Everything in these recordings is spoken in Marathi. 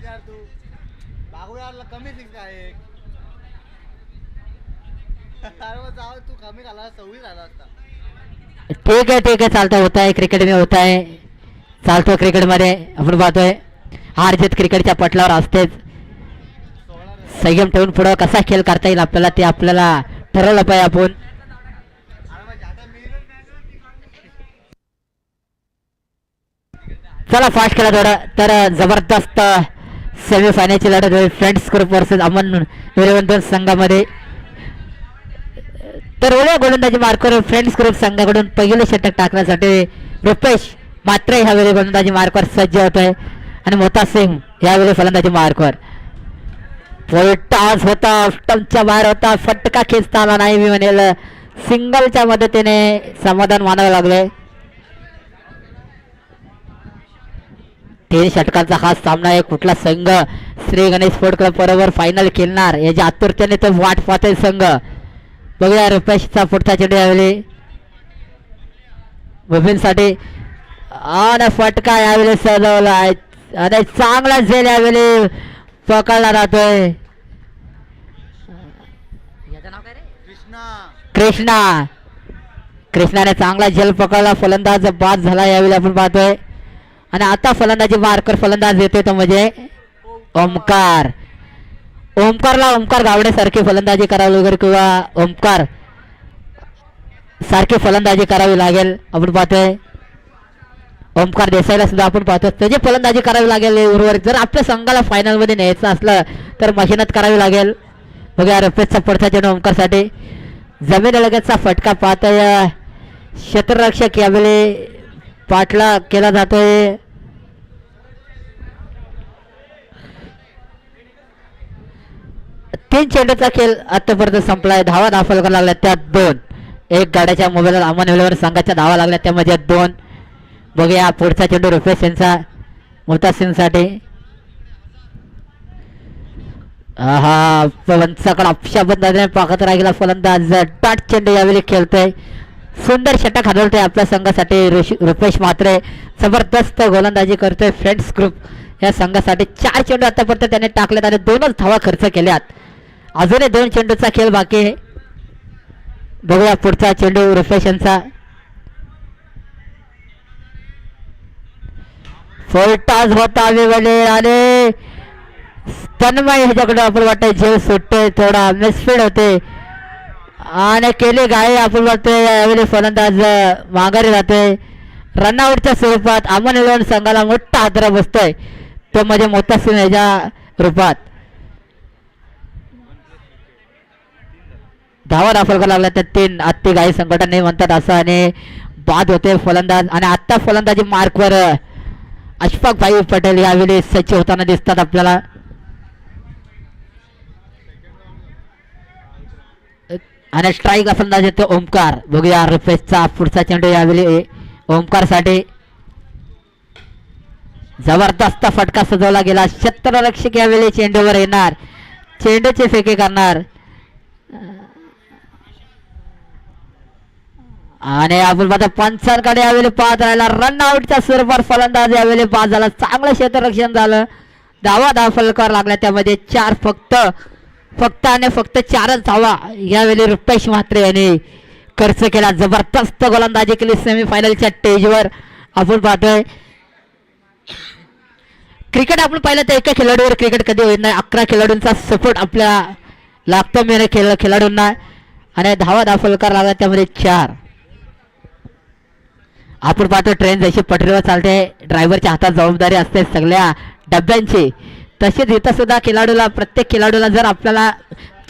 यार तू बागू यार कमी सिक्स आहे. अरे मग जाऊ तू कमी घाला 26 झाला असता. ठीक आहे चालतं होत आहे क्रिकेट में होत आहे चालतो क्रिकेटमध्ये आपण पाहतोय हार जीत क्रिकेटच्या पटलावर असतेच संयम ठेवून पुढं कसा खेळ करता येईल आपल्याला ते आपल्याला ठरवलं पाहिजे आपण चला फास्ट खेळा थोडं तर जबरदस्त सेमीफायनलची लढत होईल फ्रेंड्स ग्रुप वर्सेस अमन विरवंतन संघामध्ये तर ओल्या गोलंदाजी मार्कवर फ्रेंड्स ग्रुप संघाकडून पहिले षटक टाकण्यासाठी रुपेश मात्र ह्यावेळी गोलंदाजी मार्कवर सज्ज होत आहे आणि मोता सिंग यावेळी फलंदाजी मार्कवर टॉस होता स्टंपच्या बाहेर होता फटका खेचता आला नाही मी म्हणेल सिंगलच्या मदतीने समाधान मानावं लागले 3 षटकांचा हा सामना आहे कुठला संघ श्री गणेश स्पोर्ट क्लब बरोबर फायनल खेळणार याच्या आतुरतेने तो वाट पाहतोय संघ बघूया रुपेशचा पुढचा चेंडू यावेळी साठी आणि फटका यावेळी सजवला आणि चांगला झेल यावेळी पकडला जातोय कृष्णाने चांगला झेल पकडला फलंदाज बाद झाला यावेळी आपण पाहतोय आणि आता फलंदाजी मार्कर फलंदाज येतोय तो म्हणजे ओमकार गावडे सारखी फलंदाजी करावी वगैरे किंवा ओमकार सारखी फलंदाजी करावी लागेल आपण पाहतोय ओमकार देसाईला सुद्धा आपण पाहतो त्याची फलंदाजी करावी लागेल उर्वरित जर आपल्या संघाला फायनल मध्ये न्यायचं असलं तर मेहनत करावी लागेल बघा रुपेशचा पुढचा चेंडू ओमकारसाठी जमीन लगतचा फटका पाहतोय क्षेत्ररक्षक यावेळी पाठला केला जातोय तीन चेंडूचा खेळ आतापर्यंत संपलाय धावा दाखल करायला लागल्या त्यात 2 एक गाड्याच्या मोबाईलवर अमन संघाच्या धावा लागल्या त्यामध्ये 2 बघूया पुढचा चेंडू रुपेश यांचा मोता सिंग साठी पंचाकडे अपशाबंदाने पाकत राहिला फलंदाज टाट चेंडू यावेळी खेळतोय सुंदर षटक हलवतोय आपल्या संघासाठी रुपेश मात्रे जबरदस्त गोलंदाजी करतोय फ्रेंड्स ग्रुप या संघासाठी 4 चेंडू आतापर्यंत त्याने टाकलेत आणि 2च धावा खर्च केल्यात अजूनही 2 चेंडूचा खेळ बाकी आहे बघूया पुढचा चेंडू रुपेश यांचा फलटाज होता आणि तन्मय ह्याच्याकडे आपण वाटतंय जीव सुटते थोडा मिसफीड होते आणि केली गाय आपण वाटतोय यावेळी फलंदाज माघारी जातोय रनआउटच्या स्वरूपात अमन इलेव्हन संघाला मोठा हादरा बसतोय तो म्हणजे मोता सिंग ह्याच्या रूपात धावा दाखल करायला लागला त्या 3 अति गाई संघटन नाही म्हणतात असं आणि बाद होते फलंदाज आणि आता फलंदाजी मार्कवर अशफाक भाई पटेल यावेळी सज्ज होताना दिसतात आपल्याला आणि स्ट्राईक फलंदाज येतो ओमकार बघूया रुपेशचा पुढचा चेंडू यावेळी ओमकार साठी जबरदस्त फटका सजवला गेला क्षेत्ररक्षक यावेळी चेंडूवर येणार चेंडूचे फेके करणार आणि आपण पाहतो पंचांकडे यावेळी पाहत राहिला रनआउटच्या स्वरूपात फलंदाज यावेळी बाद झाला चांगलं क्षेत्ररक्षण झालं धावा दाखल करावा लागला त्यामध्ये 4 फक्त आणि फक्त 4च धावा यावेळी रुपेश म्हात्रे यांनी खर्च केला जबरदस्त गोलंदाजी केली सेमीफायनलच्या स्टेजवर आपण पाहतोय क्रिकेट आपण पाहिलं तर एका खेळाडूवर क्रिकेट कधी होत नाही 11 खेळाडूंचा सपोर्ट आपल्या लागतो मेहनत खेळाडूंना आणि धावा दाखल करावा लागला त्यामध्ये 4 आपण पाहतो ट्रेन जशी पटरीवर चालते ड्रायव्हरच्या हातात जबाबदारी असते सगळ्या डब्यांची तसेच इथं सुद्धा खेळाडूला प्रत्येक खेळाडूला जर आपल्याला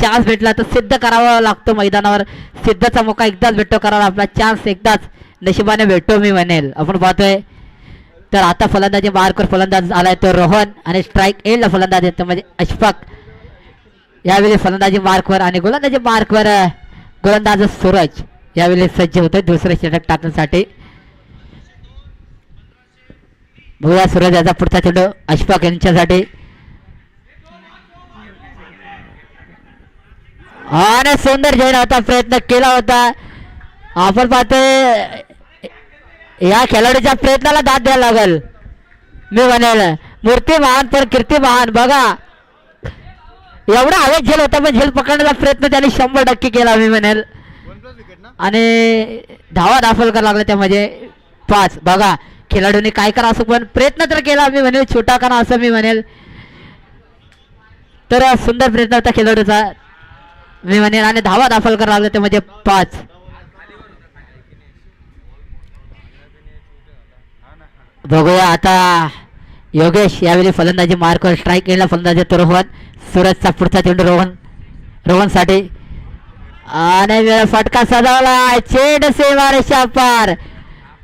चान्स भेटला तर सिद्ध करावा लागतो मैदानावर सिद्धचा मौका एकदाच भेटतो करावा आपला चान्स एकदाच नशिबाने भेटतो मी म्हणेल आपण पाहतोय तर आता फलंदाजी मार्कवर फलंदाज आलाय तो रोहन आणि स्ट्राईक एंडला फलंदाज येतो म्हणजे अशफाक यावेळी फलंदाजी मार्कवर आणि गोलंदाजी मार्कवर गोलंदाज सूरज यावेळी सज्ज होतोय दुसरे षटक टाकण्यासाठी बघूया सूरज याचा पुढचा चेंडू अशफाक यांच्यासाठी आणि सुंदर जैन होता प्रयत्न केला होता आपण पाहतोय या खेळाडूच्या प्रयत्नाला दाद द्यायला लागेल मी म्हणेल मूर्ती महान तर कीर्ती महान. बघा एवढा हवेत झेल होता पण झेल पकडण्याचा प्रयत्न त्याने 100% केला मी म्हणेल. 1+ विकेट ना. आणि धावा दाखल करायला लागला त्यामध्ये 5. बघा खेळाडूंनी काय करा असं पण प्रयत्न तर केला मी म्हणेल छोटा करा असं मी म्हणेल. तर सुंदर प्रयत्न होता खेळाडूचा मी म्हणेल आणि धावा दाखल करायला लागला त्यामध्ये 5. बघूया आता योगेश यावेळी फलंदाजी मार्कवर स्ट्राईक केला. फलंदाजी तो रोहन. सूरजचा पुढचा चेंडू रोहनसाठी आणि वेळ फटका सजवला. चेंड सीमारेषा पार.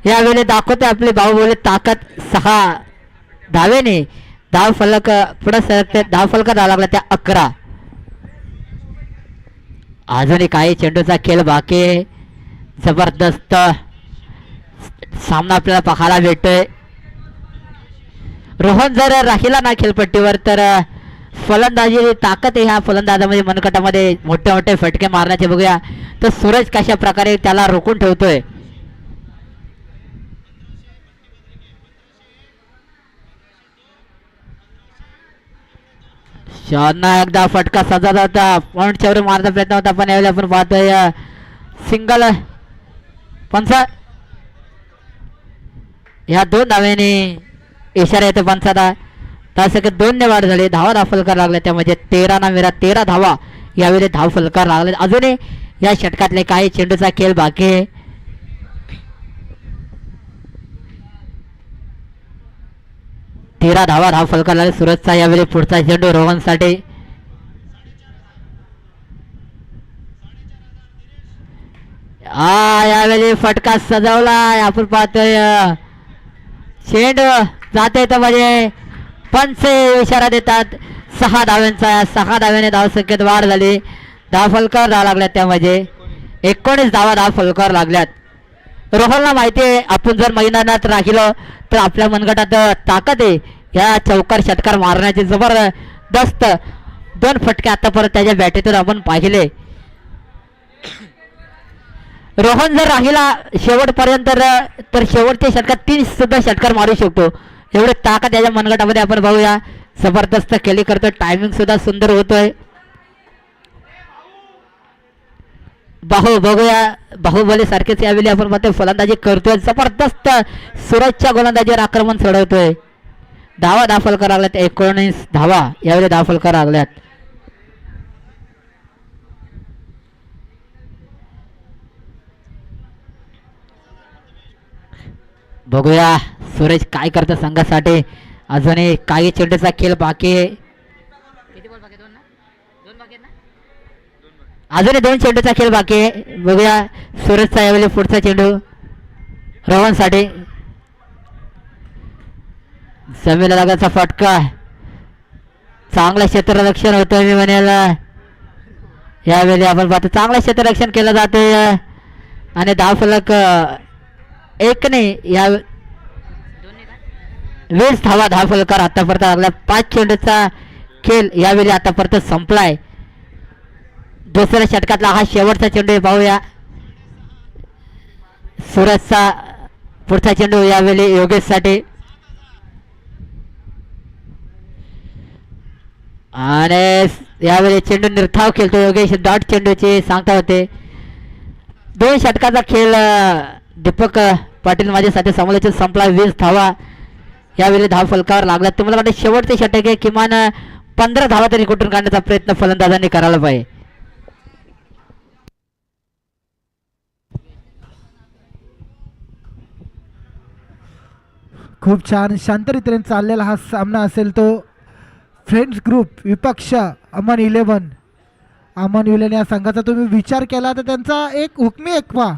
यावेळी दाखवते आपले भाऊ बोले ताकद. 6 धावेने धाव फलक पुढे सरकते. धाव फलक धावा लागला त्या 11. अजूनही काही चेंडूचा खेळ बाकी. जबरदस्त सामना आपल्याला पाहायला भेटतोय. रोहन जर राहिला ना खेळपट्टीवर तर फलंदाजी ताकद आहे ह्या फलंदाजामध्ये मनगटामध्ये मोठे मोठे फटके मारण्याचे. बघूया तर सूरज कशा प्रकारे त्याला रोखून ठेवतोय. शॉटना एकदा फटका सजत होता. पॉइंट चेवर मारण्याचा प्रयत्न होता पण यावेळी आपण पाहतोय सिंगल पंचा. या 2 धावेने इशारा येतो पंचाचा. त्यासाठी 2 ने वाढ झाली. धावा दाखल करायला लागल्या त्यामध्ये 13 ना मेरा 13 धावा यावेळी धाव फलकार लागले. अजूनही या षटकातले काही चेंडूचा खेळ बाकी आहे. धाव फलकार लागले सूरजचा. यावेळी पुढचा चेंडू रोहनसाठी. यावेळी फटका सजवला. आपण पाहतोय चेंडू जाते तर म्हणजे पंच इशारा देतात 6 धाव्यांचा. 6 धाव्याने धाव संख्येत वाढ झाली. धाव फलकार धाव लागल्यात त्यामध्ये 19 धावा धाव फलकार लागल्यात. रोहनला माहिती आहे आपण जर मैदानात राहिलो तर आपल्या मनगटात ताकद आहे. या चौकार षटकार मारण्याचे जबरदस्त 2 फटके आतापर्यंत त्याच्या बॅटीतून आपण पाहिले. रोहन जर राहिला शेवटपर्यंत तर शेवटच्या षटकात 3 सुद्धा षटकार मारू शकतो. एवढे ताकद याच्या मनगटामध्ये आपण बघूया. जबरदस्त खेळी करतोय. टायमिंग सुद्धा सुंदर होतोय. बघूया बाहुबली सारखेच यावेळी आपण पाहतोय फलंदाजी करतोय. जबरदस्त सूरजच्या गोलंदाजीवर आक्रमण चढवतोय. धावा दाखल करायला लागल्यात 19 धावा यावेळी दाखल करायला लागल्यात. बघूया सूरज काय करतो संघासाठी. अजूनही काही चेंडूचा खेळ बाकी आहे. अजूनही 2 चेंडूचा खेळ बाकी आहे. बघूया सूरजचा यावेळी पुढचा चेंडू रोहनसाठी. जमिनीला लागायचा फटका. चांगलं क्षेत्ररक्षण होतंय मी म्हणेल. यावेळी आपण पाहतो चांगलं क्षेत्ररक्षण केलं जातंय आणि धाव फलक 1 ने या 20 धावा धाव फलकार आतापर्यंत लागला. 5 चेंडूचा खेळ यावेळी आतापर्यंत संपलाय. दुसऱ्या षटकातला हा शेवटचा चेंडू पाहूया. सूरजचा पुढचा चेंडू यावेळी योगेशसाठी. आणि यावेळी चेंडू निर्धाव खेळतो योगेश. डॉट चेंडूची सांगता होते. 2 षटकाचा खेळ दीपक पाटील माझ्यासाठी समालोचन संपला. 20 धावा यावेळी धाव फलकावर लागला. तुम्हाला वाटतं शेवटचे षटक आहे किमान 15 धावा तरी कुठून काढण्याचा प्रयत्न फलंदाजांनी करायला पाहिजे. खूप छान शांत रीतीने चाललेला हा सामना असेल तो फ्रेंड्स ग्रुप विपक्ष अमन 11. अमन 11 या संघाचा तुम्ही विचार केला तर त्यांचा एक हुकमी एक्का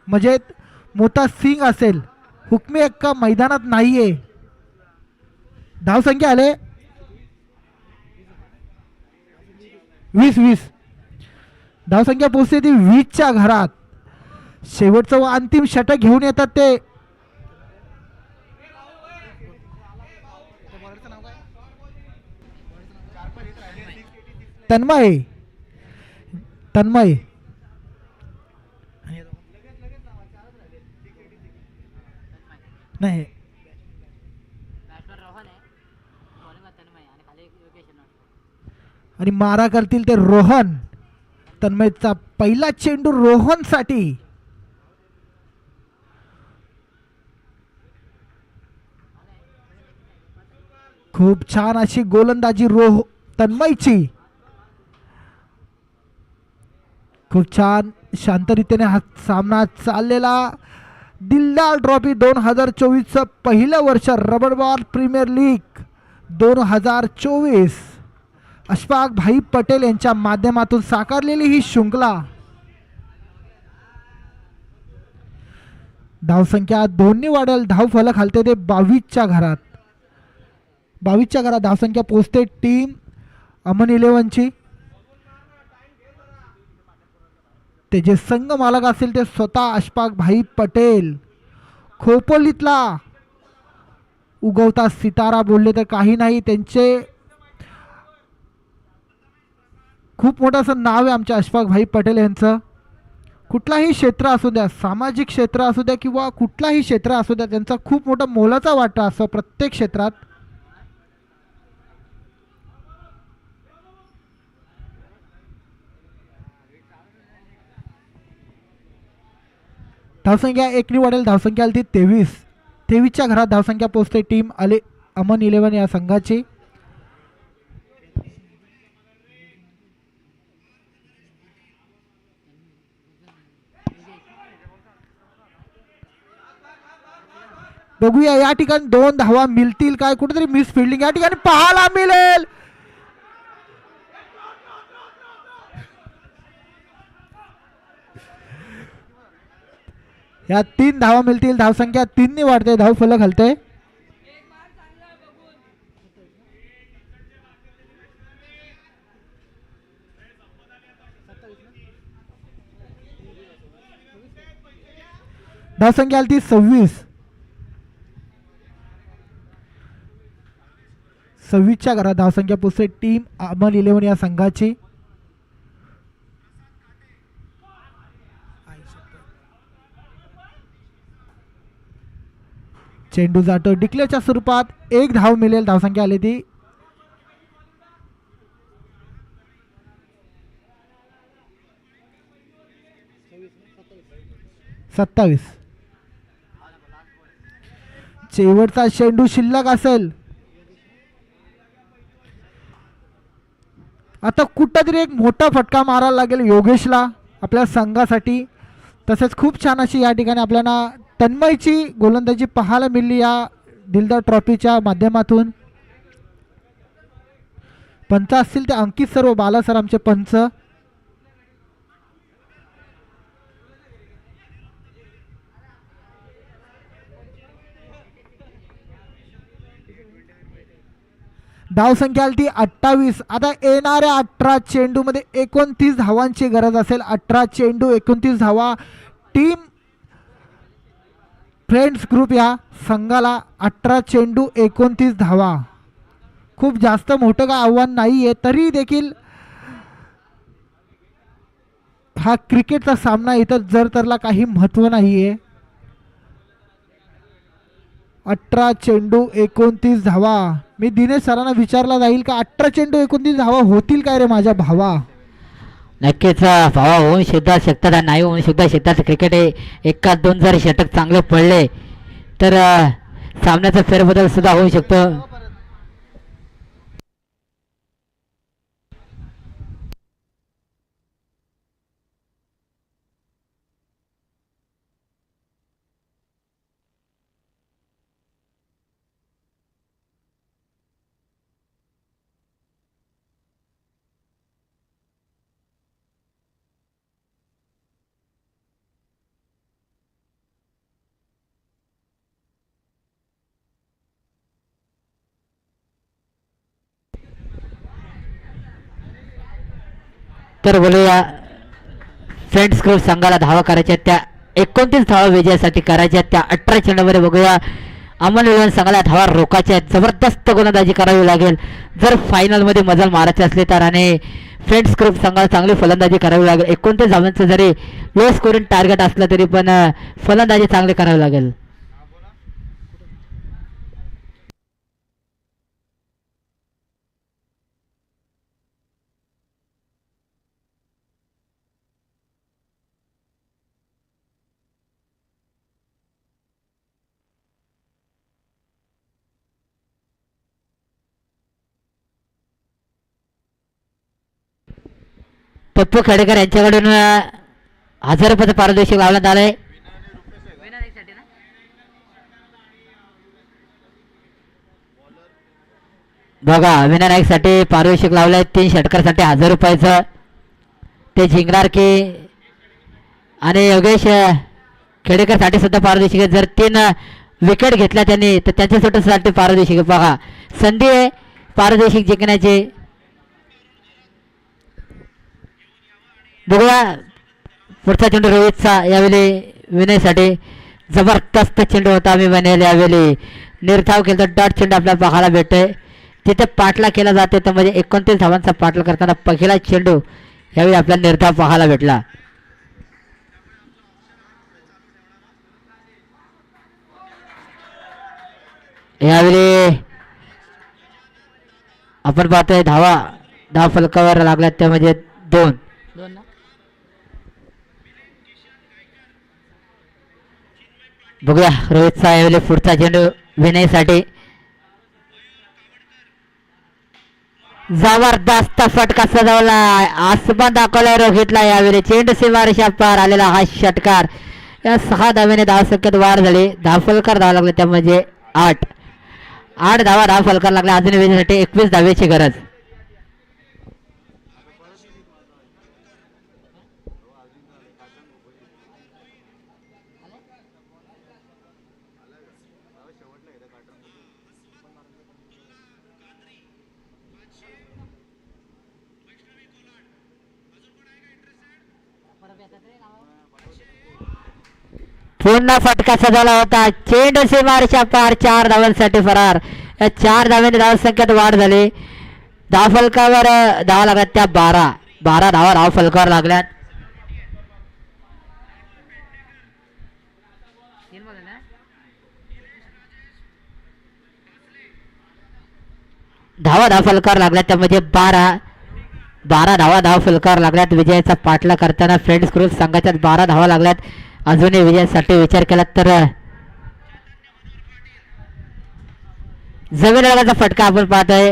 म्हणजे मोठा सिंग असेल. हुकमी एक्का मैदानात नाहीये. धावसंख्या आले 20 धावसंख्या पोहोचते ती 20च्या घरात. शेवटचं व अंतिम षटक घेऊन येतात ते तन्मय नाही आणि मारा करतील ते रोहन. तन्मयचा पहिला चेंडू रोहनसाठी. खूप छान अशी गोलंदाजी तन्मयची. खूप छान शांतरितीने हा सामना चाललेला. दिलदार ट्रॉफी 2024चं पहिलं वर्ष rubber ball premier league 2024 Ashfaq भाई पटेल यांच्या माध्यमातून साकारलेली ही शृंखला. धावसंख्या दोन्ही वाढेल. धाव फलक हलते ते 22च्या घरात. 22च्या घरात धावसंख्या पोचते टीम अमन 11ची. ते जे संघ मालक असेल ते स्वतः अशफाक भाई पटेल. खोपोलीतला उगवता सितारा बोलले तर काही नाही. त्यांचे खूप मोठं असं नाव आहे आमच्या अशफाक भाई पटेल यांचं. कुठलाही क्षेत्र असू द्या, सामाजिक क्षेत्र असू द्या किंवा कुठलाही क्षेत्र असू द्या, त्यांचा खूप मोठा मोलाचा वाटा असतो प्रत्येक क्षेत्रात. धावसंख्या एकनी वाढेल. धावसंख्या आली 23च्या घरात धावसंख्या पोहोचते टीम अमन 11 या संघाची. बघूया या ठिकाणी 2 धावा मिळतील काय. कुठेतरी मिस फिल्डिंग या ठिकाणी पाहायला मिळेल. या 3 धावा मिळतील. धावसंख्या 3 ने वाढते. धाव फलक हलते. धावसंख्या आली 26च्या घरात धावसंख्या पोचते टीम अमन 11 या संघाची. चेंडू जातो डिक्लेअरच्या स्वरूपात. 1 धाव मिळेल. धावसंख्या आली ती 27. शेवटचा चेंडू शिल्लक असेल. आता कुठंतरी एक मोठा फटका मारायला लागेल योगेशला आपल्या संघासाठी. तसेच खूप छान अशी या ठिकाणी आपल्याला तन्मयची गोलंदाजी पाहायला मिळली या दिलदार ट्रॉफीच्या माध्यमातून. पंच असतील ते अंकित सर व बाला सर आमचे पंच. धावसंख्या आली 28. आता येणाऱ्या 18 चेंडूमध्ये 29 धावांची गरज असेल. 18 चेंडू 29 धावा. टीम फ्रेंड्स ग्रुप या संघाला 18 चेंडू 29 धावा. खूप जास्त मोठं का आव्हान नाही आहे. तरी देखील हा क्रिकेटचा सामना इथं जर तरला काही महत्त्व नाही आहे. 18 चेंडू 29 धावा. मी दिनेश सरांना विचारला जाईल का 18 चेंडू 29 धावा होतील काय रे माझ्या भावा. नक्कीच भावा होऊन सुद्धा शकतात, नाही होऊन सुद्धा शकतात. क्रिकेट हे एकाच 2 जर षटक चांगले पडले तर सामन्याचा फेरबदल सुद्धा होऊ शकतो. तर बोलूया फ्रेंड्स ग्रुप संघाला धावा करायच्या त्या 29 धावा विजयासाठी करायच्या त्या 18 चेंडूमध्ये. बघूया अमन 11 संघाला धावा रोखायच्या. जबरदस्त गोलंदाजी करावी लागेल जर फायनलमध्ये मजल मारायचे असले तर. आणि फ्रेंड्स ग्रुप संघाला चांगली फलंदाजी करावी लागेल. 29 धावांचं जरी लो स्कोरिंग टार्गेट असलं तरी पण फलंदाजी चांगली करावी लागेल. पप्पू खेडेकर यांच्याकडून 1000 रुपयाचं पारितोषिक लावण्यात आलंय. बघा विनय नाईक साठी पारितोषिक लावलंय 3 षटकासाठी 1000 रुपयाचं. ते जिंकणार की आणि योगेश खेडेकर साठी सुद्धा पारितोषिक आहे. जर 3 विकेट घेतल्या त्यांनी तर त्यांच्या सुद्धा पारितोषिक आहे. बघा संधी आहे पारितोषिक जिंकण्याची. बघूया पुढचा चेंडू रोहितचा. यावेळी विनयसाठी जबरदस्त चेंडू होता आम्ही बनेल. यावेळी निर्धाव केला तर डॉट चेंडू आपल्याला पाहायला भेटतोय. तिथे पाठला केला जाते तर म्हणजे 29 धावांचा पाठला करताना पहिला चेंडू यावेळी आपल्याला निर्धाव पाहायला भेटला. यावेळी आपण पाहतोय धाव फलकावर लागल्यात त्या म्हणजे 2. बघूया रोहितचा यावेळी पुढचा चेंडू विनयसाठी. जबरदस्त फटका सजवला आसमान दाखवलाय रोहितला. यावेळी चेंडू सीमारेषा पार आलेला हा षटकार. या 6 धावेने धावसंख्येत वाढ झाली. धावफलकार धावा लागले त्या म्हणजे 8 धावा धावफलकार लागला. अजून विजयासाठी 21 धावेची गरज. पुन्हा फटका सजवला होता. चेंडू सीमारेषा पार 4 धावांसाठी फरार. या 4 धाव्याने धावसंख्येत वाढ झाली. धावफलकावर धावा लागल्यात त्या 12 धावा धावफलकावर लागल्यात. धावफलकावर लागल्यात त्यामध्ये 12 धावा धावफलकावर लागल्यात. विजयाचा पाठला करताना फ्रेंड्स ग्रुप संघाच्या 12 धावा लागल्यात. अजूनही विजयासाठी विचार केला तर जमीन लगाचा फटका आपण पाहतोय.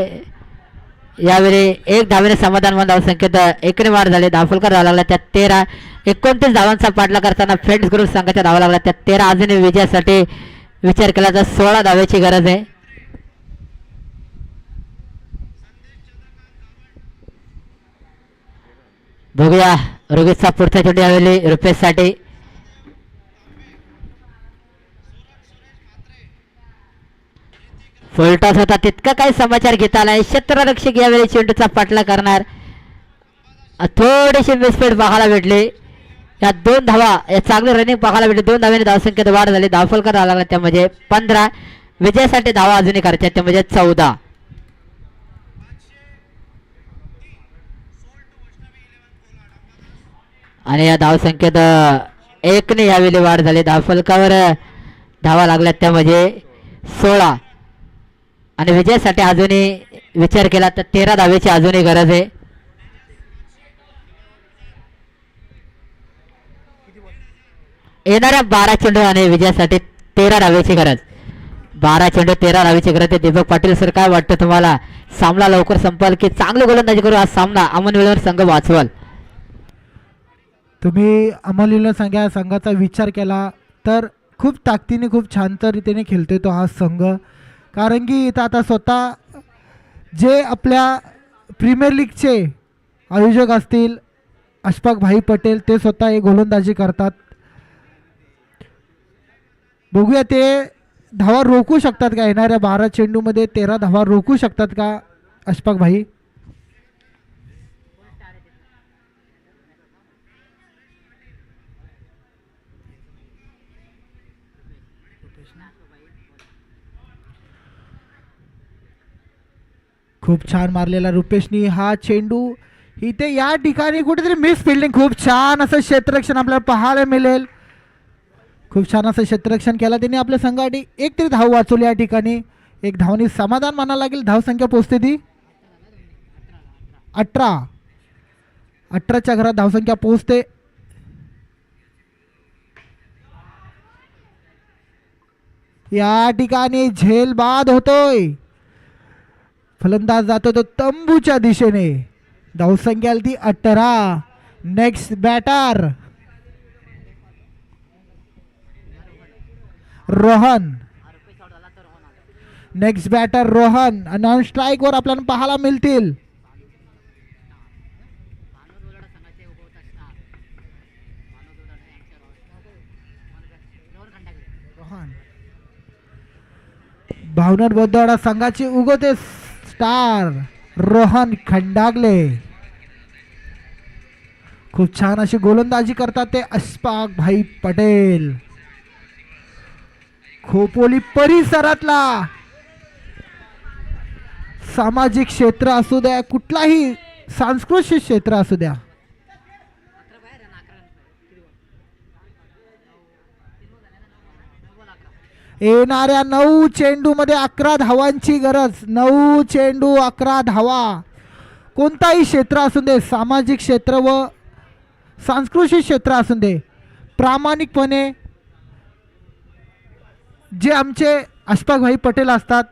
यावेळी 1 धावेने समाधान धावसंख्येत 1 वाढ झाली. धावफलकार धावा लागला त्यात 29 धावांचा पाठला करताना फ्रेंड्स ग्रुप संघाच्या धावा लागला त्यात 13. अजूनही विजयासाठी विचार केला तर 16 धावेची गरज आहे. बघूया रोहितचा पुढचा चेंडू यावेळी रुपेशसाठी. फुलटॉस होता तितका काही समाचार घेता आलाय. क्षेत्ररक्षक यावेळी चेंडूचा पाठला करणार. थोडीशी मिसफीड पाहायला भेटली. या 2 धावा या चांगली रनिंग पाहायला भेटली. 2 धाव्याने धावसंख्येत वाढ झाली. धावफलकार धावा लागला त्यामध्ये 15. विजयासाठी धावा अजूनही करायच्या त्यामध्ये 14. आणि या धावसंख्येत 1 ने यावेळी वाढ झाली. धावफलकावर धावा लागल्यात त्यामध्ये 16. आणि विजयासाठी अजूनही विचार केला तर 13 धावेची अजूनही गरज आहे. येणाऱ्या 12 चेंडू आणि विजयासाठी 13 धावेची गरज. 12 चेंडू 13 धावेची गरज आहे. दीपक पाटील सर काय वाटतं तुम्हाला? सामना लवकर संपल की चांगली गोलंदाजी करू हा सामना अमन वेळेवर संघ वाचवल? तुम्ही अमोल संघाचा विचार केला तर खूप ताकदीने खूप छान रीतीने खेळतोय तो हा संघ. कारण की इथं आता स्वतः जे आपल्या प्रीमियर लीगचे आयोजक असतील अशफाक भाई पटेल ते स्वतः हे गोलंदाजी करतात. बघूया ते धावा रोखू शकतात का? येणाऱ्या 12 चेंडूमध्ये 13 धावा रोखू शकतात का अशफाक भाई? खूप छान मारलेला रुपेशनी हा चेंडू. इथे या ठिकाणी कुठेतरी मिस फिल्डिंग. खूप छान असं क्षेत्ररक्षण आपल्याला पाहायला मिळेल. खूप छान असं क्षेत्ररक्षण केला त्यांनी आपल्या संघासाठी. 1 तरी धाव वाचवली या ठिकाणी. 1 धावनी समाधान मानावं लागेल. धावसंख्या पोहोचते ती 18च्या घरात धावसंख्या पोहोचते. या ठिकाणी झेल बाद होतोय. फलंदाज जातो तो तंबूच्या दिशेने. धावसंख्या ती 18. Next batter Rohan. Next batter Rohan. Non strike वर आपल्याला पाहायला मिळतील रोहन. भावनर बोद्दाडा संघाचे उगवते स्टार रोहन खंडागले. खूप छान अशी गोलंदाजी करतात ते अशफाक भाई पटेल. खोपोली परिसरातला सामाजिक क्षेत्र असू द्या कुठलाही सांस्कृतिक क्षेत्र असू द्या येणाऱ्या 9 चेंडू मध्ये 11 धावांची गरज. 9 चेंडू 11 धावा. कोणताही क्षेत्र असू दे सामाजिक क्षेत्र व सांस्कृतिक क्षेत्र असू दे प्रामाणिकपणे जे आमचे अशफाक भाई पटेल असतात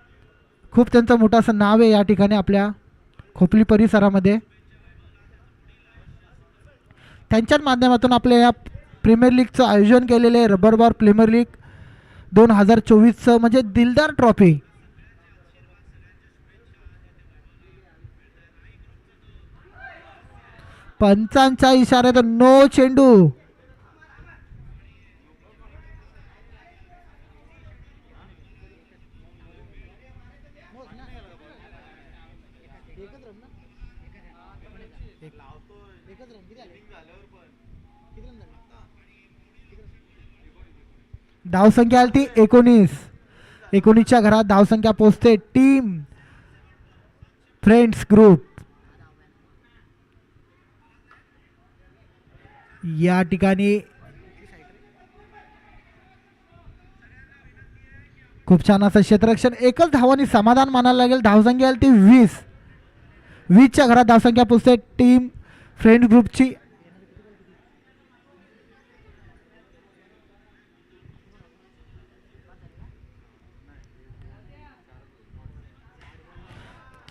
खूप त्यांचं मोठं असं नाव आहे या ठिकाणी आपल्या खोपली परिसरामध्ये. त्यांच्याच माध्यमातून आपल्या या प्रीमियर लीगचं आयोजन केलेलं आहे रबर बॉल प्रीमियर लीग 2024चं म्हणजे दिलदार ट्रॉफी. पंचांच्या इशाऱ्यात नो चेंडू. धावसंख्या आली ती 19. 19च्या घरात धावसंख्या पोहोचते टीम फ्रेंड्स ग्रुप. या ठिकाणी खूप छान असं क्षेत्ररक्षण. एकच धावांनी समाधान मानायला लागेल. धावसंख्या आली ती 20. 20च्या घरात धावसंख्या पोहोचते टीम फ्रेंड्स ग्रुपची.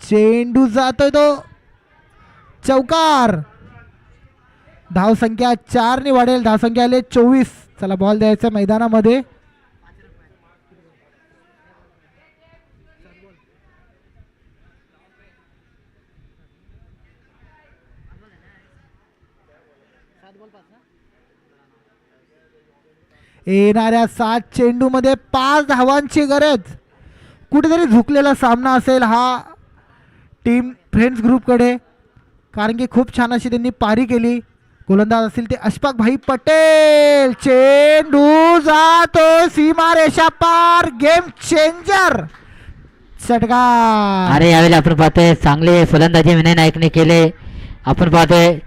चेंडू जातोय तो चौकार. धावसंख्या 4 ने वाढेल. धावसंख्या आले 24. चला बॉल द्यायचा मैदानामध्ये. येणाऱ्या 7 चेंडू मध्ये 5 धावांची गरज. कुठेतरी झुकलेला सामना असेल हा टीम फ्रेंड्स ग्रुपकडे कारण की खूप छान अशी त्यांनी पारी केली. गोलंदाज असतील ते अशफाक भाई पटेल. चेंडू जातो सीमारेषा पार. गेम चेंजर षटकार. अरे यावेळी आपण पाहतोय चांगले फलंदाजी विनय नाईकने केले. आपण पाहतोय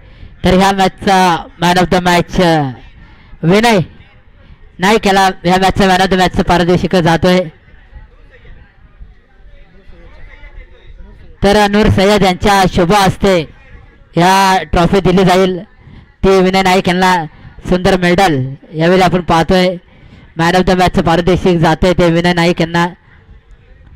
तर ह्या मॅचचा man of the match Vinay Naik याला ह्या मॅचचा मॅन ऑफ द मॅचचा पारितोषिक जातोय. तर नूर सय्यद यांच्या शुभ हस्ते ह्या ट्रॉफी दिली जाईल. ते विनय नाईक यांना सुंदर मेडल यावेळी आपण पाहतोय. मॅन ऑफ द मॅचचं पारितोषिक जातोय ते विनय नाईक यांना.